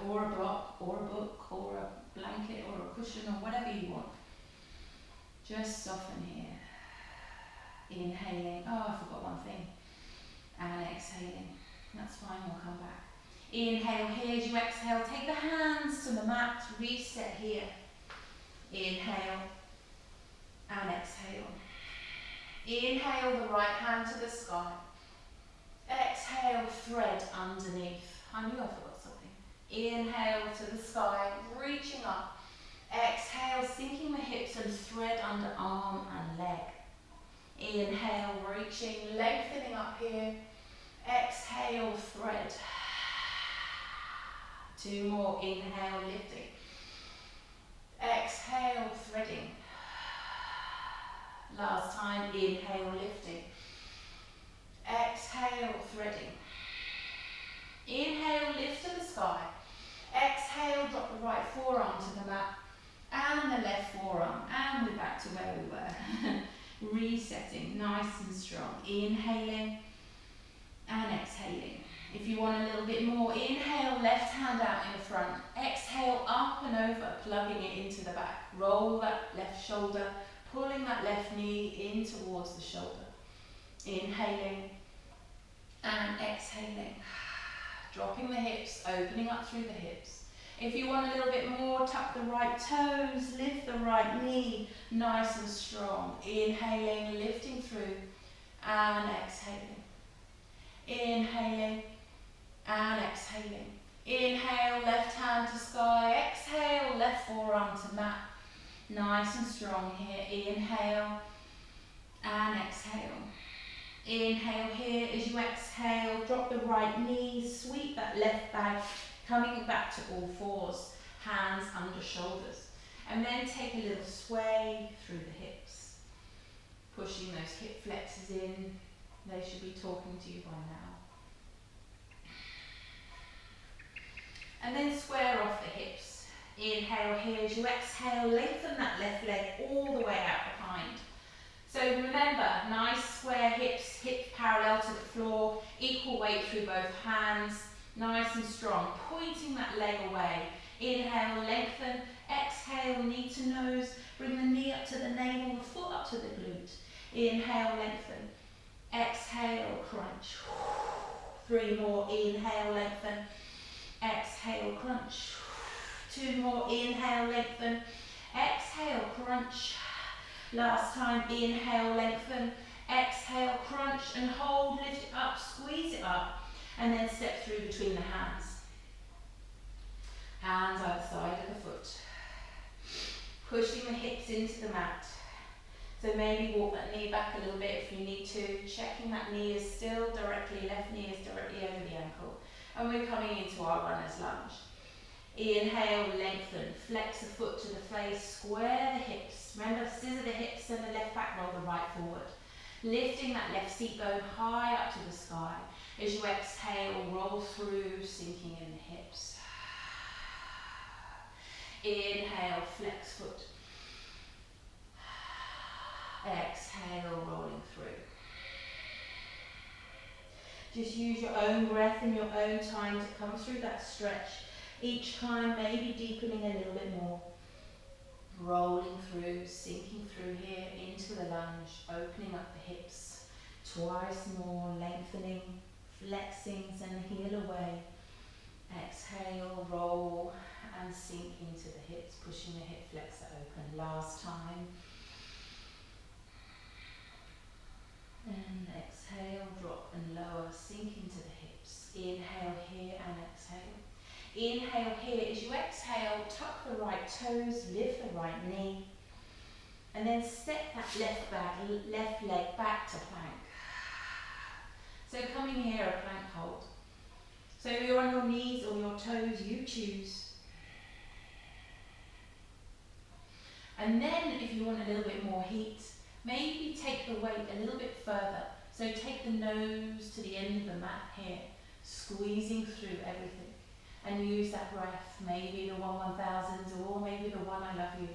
Speaker 1: Or a block, or a book, or a blanket, or a cushion, or whatever you want. Just soften here. Inhaling. Oh, I forgot one thing. And exhaling. That's fine, we'll come back. Inhale here as you exhale. Take the hands to the mat. Reset here. Inhale and exhale. Inhale the right hand to the sky. Exhale, thread underneath. I knew I forgot something. Inhale to the sky, reaching up. Exhale, sinking the hips and thread under arm and leg. Inhale, reaching, lengthening up here. Exhale, thread. 2 more. Inhale, lifting. Exhale, threading. Last time. Inhale, lifting. Exhale, threading. Inhale, lift to the sky. Exhale, drop the right forearm to the mat and the left forearm, and we're back to where we were. Resetting, nice and strong. Inhaling and exhaling. If you want a little bit more, inhale, left hand out in the front. Exhale, up and over, plugging it into the back. Roll that left shoulder, pulling that left knee in towards the shoulder. Inhaling and exhaling. Dropping the hips, opening up through the hips. If you want a little bit more, tuck the right toes, lift the right knee, nice and strong. Inhaling, lifting through, and exhaling. Inhaling, and exhaling. Inhale, left hand to sky. Exhale, left forearm to mat. Nice and strong here. Inhale, and exhale. Inhale here as you exhale, drop the right knee, sweep that left back, coming back to all fours, hands under shoulders. And then take a little sway through the hips, pushing those hip flexors in. They should be talking to you by now. And then square off the hips. Inhale here as you exhale, lengthen that left leg all the way out behind. So remember, nice square hips, hips parallel to the floor, equal weight through both hands, nice and strong, pointing that leg away. Inhale, lengthen, exhale, knee to nose, bring the knee up to the navel, the foot up to the glute. Inhale, lengthen, exhale, crunch. 3 more, inhale, lengthen, exhale, crunch. 2 more, inhale, lengthen, exhale, crunch. Last time, inhale, lengthen, exhale, crunch and hold, lift it up, squeeze it up, and then step through between the hands. Hands either side of the foot. Pushing the hips into the mat. So maybe walk that knee back a little bit if you need to, checking that knee is still directly, left knee is directly over the ankle. And we're coming into our runner's lunge. Inhale, lengthen, flex the foot to the face, square the hips. Remember, scissor the hips and the left back, roll the right forward. Lifting that left seat bone high up to the sky. As you exhale, roll through, sinking in the hips. Inhale, flex foot. Exhale, rolling through. Just use your own breath and your own time to come through that stretch. Each time, maybe deepening a little bit more. Rolling through, sinking through here into the lunge, opening up the hips. Twice more, lengthening, flexing, send the heel away. Exhale, roll, and sink into the hips, pushing the hip flexor open. Last time. And exhale, drop and lower, sink into the hips. Inhale here and exhale. Inhale here, as you exhale, tuck the right toes, lift the right knee, and then step that left leg back to plank. So coming here, a plank hold. So you're on your knees or your toes, you choose. And then if you want a little bit more heat, maybe take the weight a little bit further. So take the nose to the end of the mat here, squeezing through everything. And use that breath, maybe the 1/1000s or maybe the one I love yous.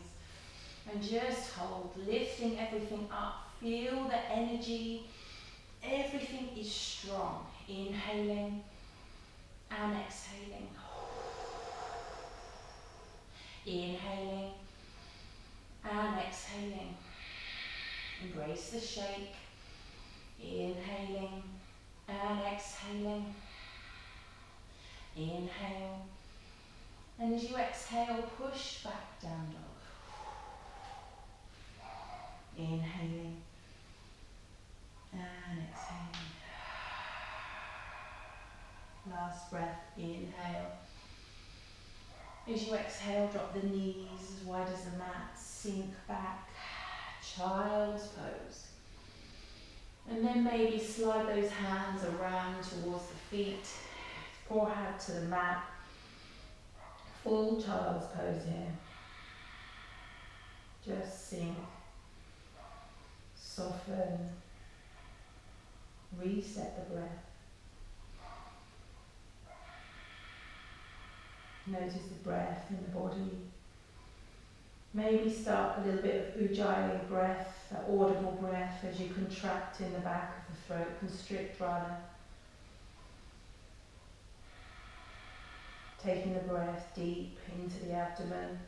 Speaker 1: And just hold, lifting everything up. Feel the energy. Everything is strong. Inhaling and exhaling. Inhaling and exhaling. Embrace the shake. Inhaling and exhaling. Inhale. And as you exhale, push back, down dog. Inhaling and exhaling. Last breath, inhale. As you exhale, drop the knees as wide as the mat, sink back, child's pose. And then maybe slide those hands around towards the feet, forehead to the mat. Full child's pose here. Just sink, soften, reset the breath. Notice the breath in the body. Maybe start a little bit of ujjayi breath, that audible breath as you contract in the back of the throat, constrict rather. Taking the breath deep into the abdomen.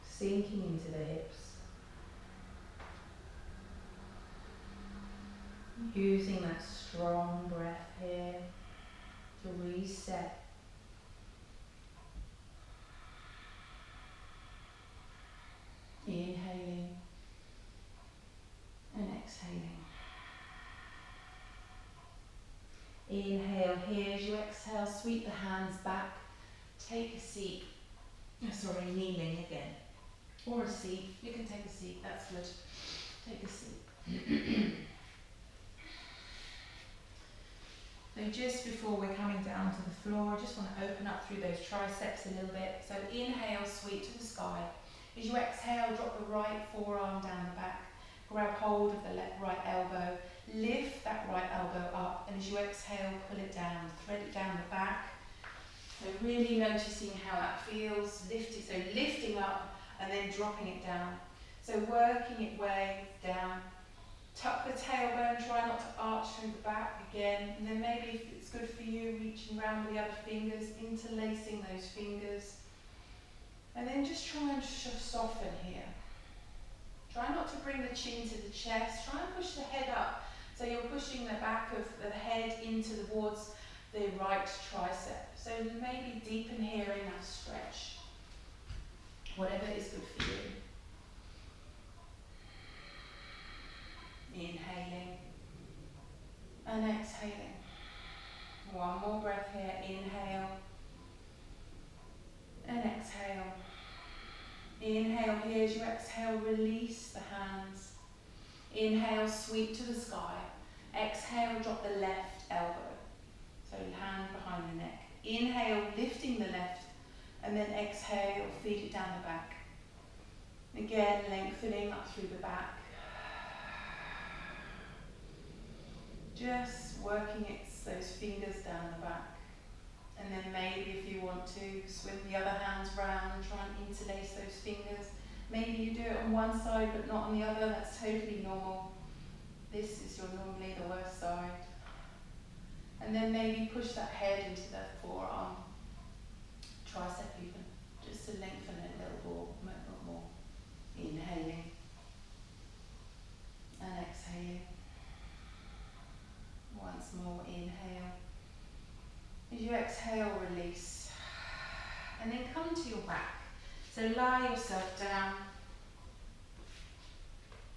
Speaker 1: Sinking into the hips. Using that strong breath here to reset. Inhaling and exhaling. Inhale here as you exhale, sweep the hands back, take a seat. Kneeling again. Or a seat, you can take a seat, that's good. Take a seat. So just before we're coming down to the floor, I just want to open up through those triceps a little bit. So inhale, sweep to the sky. As you exhale, drop the right forearm down the back. Grab hold of the right elbow. Lift that right elbow up. And as you exhale, pull it down. Thread it down the back. So really noticing how that feels. Lifting up and then dropping it down. So working it way down. Tuck the tailbone, try not to arch through the back again. And then maybe if it's good for you, reaching around with the other fingers, interlacing those fingers. And then just try and soften here. Try not to bring the chin to the chest. Try and push the head up. So you're pushing the back of the head towards the right tricep. So maybe deepen here in that stretch. Whatever is good for you. Inhaling and exhaling. One more breath here. Inhale and exhale. Inhale here as you exhale, release the hands. Inhale, sweep to the sky. Exhale, drop the left elbow. So hand behind the neck. Inhale, lifting the left, and then exhale, feed it down the back. Again, lengthening up through the back. Just working those fingers down the back. And then maybe if you want to, swing the other hands round and try and interlace those fingers. Maybe you do it on one side but not on the other, that's totally normal. This is normally the worst side. And then maybe push that head into the forearm, tricep even, just to lengthen it a little more. Inhaling and exhaling. Once more, inhale. As you exhale, release. And then come to your back. So lie yourself down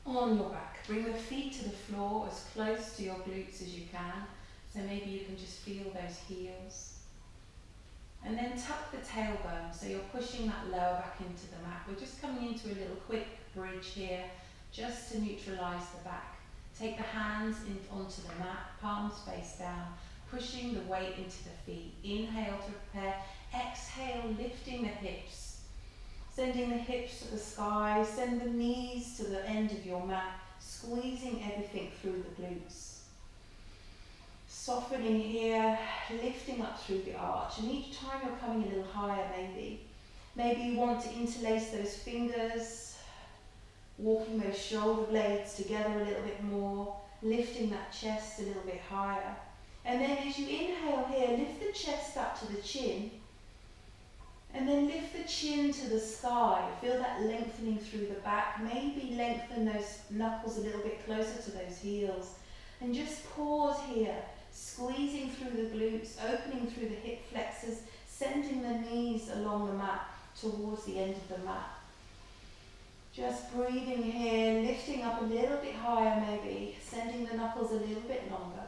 Speaker 1: on your back. Bring the feet to the floor as close to your glutes as you can. So maybe you can just feel those heels. And then tuck the tailbone. So you're pushing that lower back into the mat. We're just coming into a little quick bridge here, just to neutralize the back. Take the hands onto the mat, palms face down, pushing the weight into the feet. Inhale to prepare. Exhale, lifting the hips. Sending the hips to the sky. Send the knees to the end of your mat, squeezing everything through the glutes. Softening here, lifting up through the arch. And each time you're coming a little higher maybe. Maybe you want to interlace those fingers, walking those shoulder blades together a little bit more, lifting that chest a little bit higher. And then as you inhale here, lift the chest up to the chin. And then lift the chin to the sky. Feel that lengthening through the back. Maybe lengthen those knuckles a little bit closer to those heels. And just pause here, squeezing through the glutes, opening through the hip flexors, sending the knees along the mat towards the end of the mat. Just breathing here, lifting up a little bit higher maybe, sending the knuckles a little bit longer.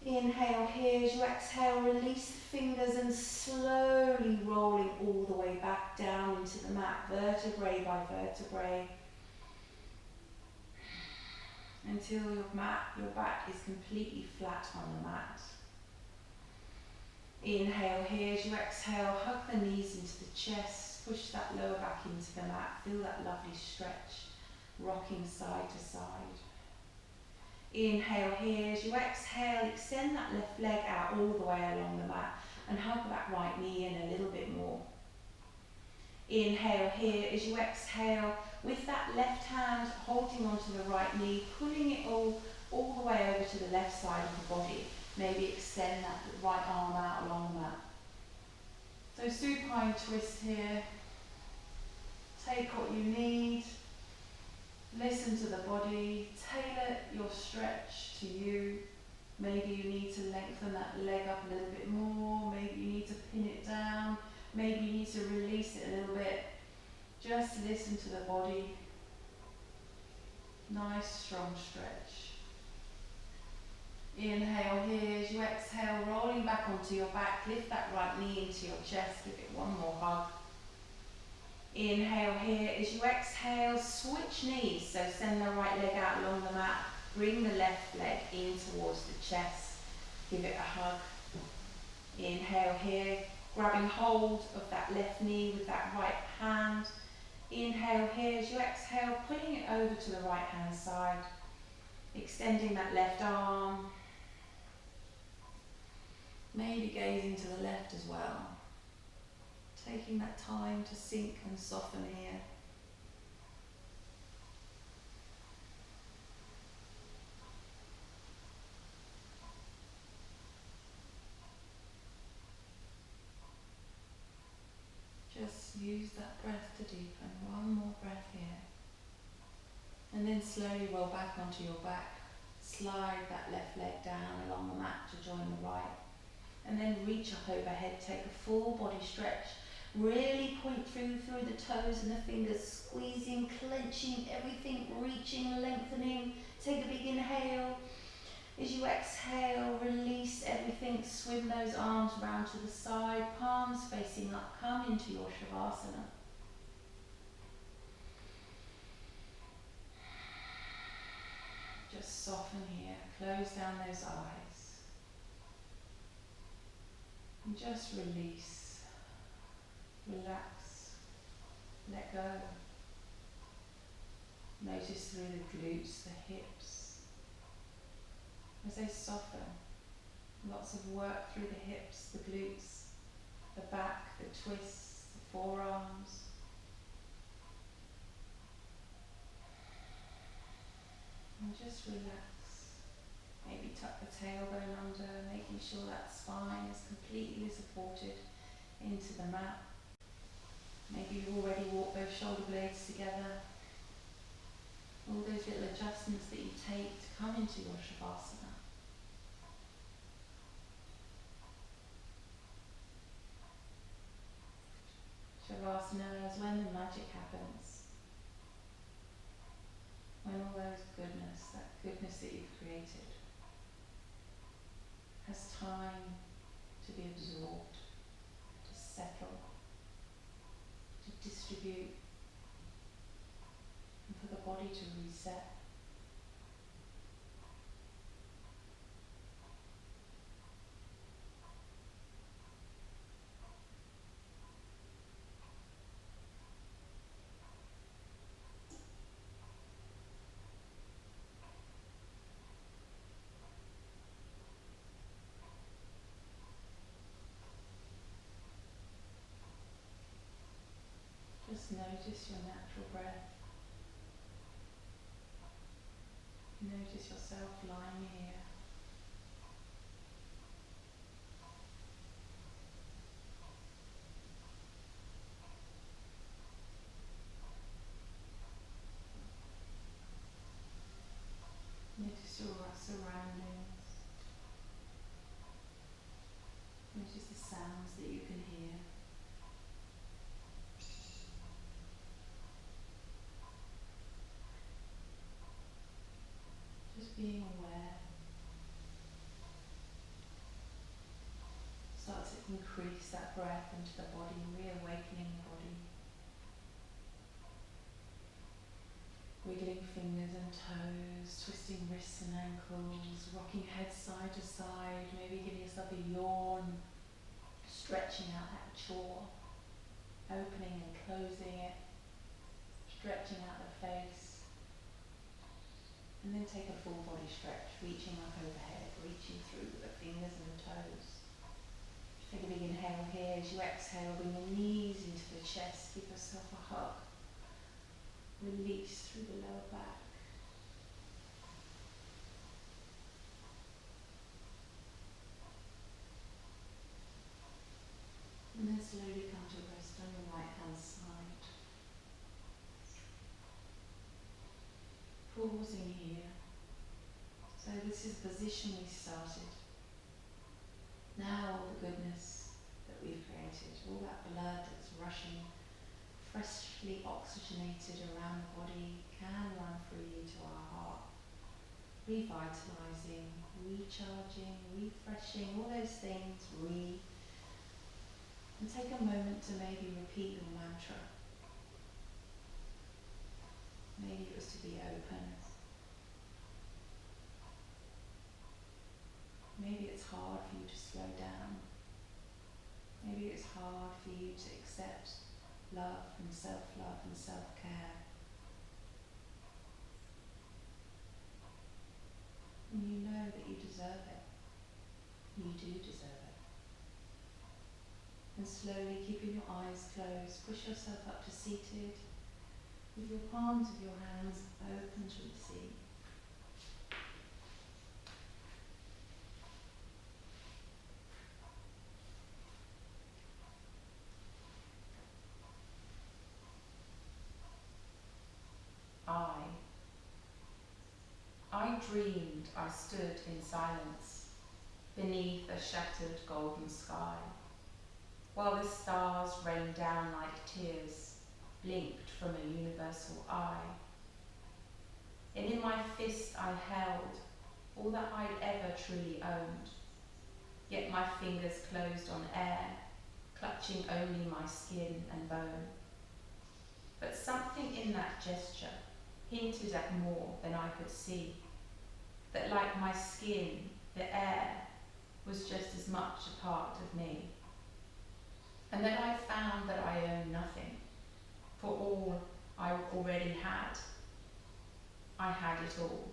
Speaker 1: Inhale here, as you exhale, release the fingers and slowly rolling all the way back down into the mat, vertebrae by vertebrae, until your back is completely flat on the mat. Inhale here, as you exhale, hug the knees into the chest, push that lower back into the mat, feel that lovely stretch, rocking side to side. Inhale here, as you exhale, extend that left leg out all the way along the mat and hug that right knee in a little bit more. Inhale here, as you exhale, with that left hand holding onto the right knee, pulling it all the way over to the left side of the body. Maybe extend that right arm out along the mat. So supine twist here. Take what you need. Listen to the body, tailor your stretch to you. Maybe you need to lengthen that leg up a little bit more, maybe you need to pin it down, maybe you need to release it a little bit. Just listen to the body. Nice strong stretch. Inhale here, as you exhale, rolling back onto your back, lift that right knee into your chest, give it one more hug. Inhale here, as you exhale, switch knees, so send the right leg out along the mat, bring the left leg in towards the chest, give it a hug. Inhale here, grabbing hold of that left knee with that right hand. Inhale here, as you exhale, pulling it over to the right hand side, extending that left arm, maybe gazing to the left as well. Taking that time to sink and soften here. Just use that breath to deepen. One more breath here. And then slowly roll back onto your back. Slide that left leg down along the mat to join the right. And then reach up overhead. Take a full body stretch. Really point through the toes and the fingers, squeezing, clenching everything, reaching, lengthening. Take a big inhale. As you exhale, release everything, swim those arms round to the side, palms facing up, come into your Shavasana. Just soften here, close down those eyes. And just release. Relax, let go. Notice through the glutes, the hips, as they soften. Lots of work through the hips, the glutes, the back, the twists, the forearms. And just relax. Maybe tuck the tailbone under, making sure that spine is completely supported into the mat. Maybe you've already walked those shoulder blades together. All those little adjustments that you take to come into your Shavasana. Shavasana is when the magic happens. When all those goodness, that goodness that you've created, has time to be absorbed, to settle, to distribute, and for the body to reset. Just notice your natural breath. Notice yourself lying here. increase that breath into the body, reawakening the body. Wiggling fingers and toes, twisting wrists and ankles, rocking head side to side, maybe giving yourself a yawn, stretching out that jaw, opening and closing it, stretching out the face, and then take a full body stretch, reaching up overhead, reaching through the fingers and the toes. Take a big inhale here. As you exhale, bring the knees into the chest, give yourself a hug. Release through the lower back. And then slowly come to rest on your right hand side. Pausing here. So this is the position we started. Now all the goodness that we've created, all that blood that's rushing, freshly oxygenated around the body, can run freely to our heart, revitalizing, recharging, refreshing, all those things, and take a moment to maybe repeat your mantra. Maybe it was to be open. Maybe it's hard for you to slow down. Maybe it's hard for you to accept love and self-care. And you know that you deserve it. You do deserve it. And slowly, keeping your eyes closed, push yourself up to seated with your palms of your hands open to receive. I dreamed I stood in silence beneath a shattered golden sky, while the stars rained down like tears, blinked from a universal eye. And in my fist I held all that I'd ever truly owned, yet my fingers closed on air, clutching only my skin and bone. But something in that gesture hinted at more than I could see, that like my skin, the air was just as much a part of me. And that I found that I owned nothing, for all I already had. I had it all.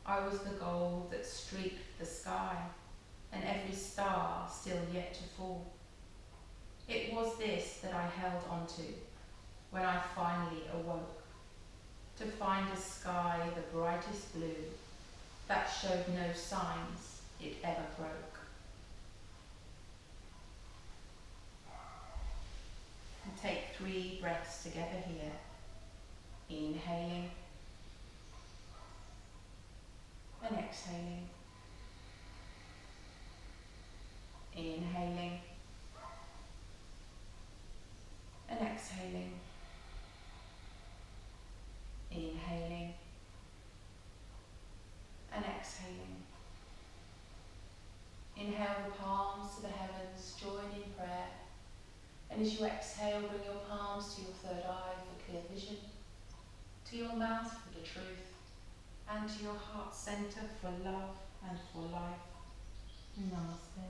Speaker 1: I was the gold that streaked the sky, and every star still yet to fall. It was this that I held onto when I finally awoke, to find a sky the brightest blue that showed no signs it ever broke. And take 3 breaths together here. Inhaling and exhaling. Inhaling and exhaling. Inhaling and exhaling. Inhale the palms to the heavens, join in prayer. And as you exhale, bring your palms to your third eye for clear vision, to your mouth for the truth, and to your heart center for love and for life. Namaste.